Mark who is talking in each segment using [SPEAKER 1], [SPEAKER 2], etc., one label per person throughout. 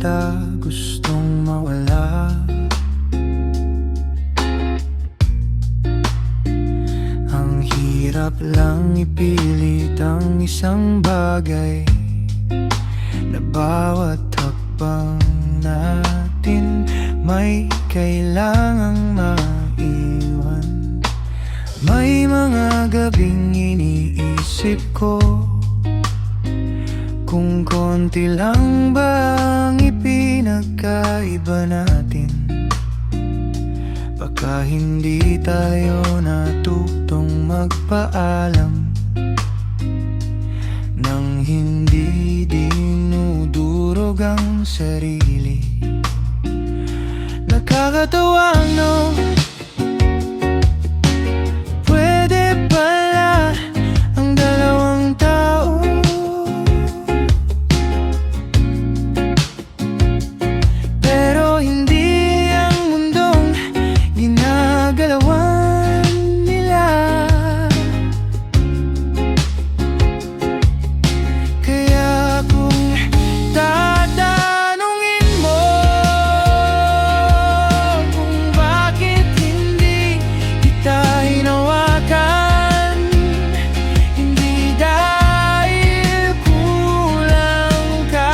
[SPEAKER 1] kita gustong mawala. Ang hirap lang ipilit ang isang bagay na bawat hakbang natin may kailangang maiwan. May mga gabing iniisip ko kung konti lang ba ang ipinagkaiba natin. Baka hindi tayo natutong magpaalam nang hindi dinudurog ang sarili. Nakakatawa, no? Pwede pala ang dalawang tao pero hindi ang mundong ginagalawan nila. Kaya kung tatanungin mo kung bakit hindi kita hinawakan, hindi dahil kulang ka.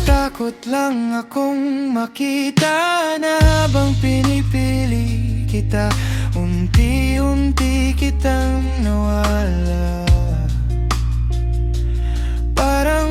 [SPEAKER 1] Takot lang akong makita na habang pinipili kita, unti-unti kitang nawala. Parang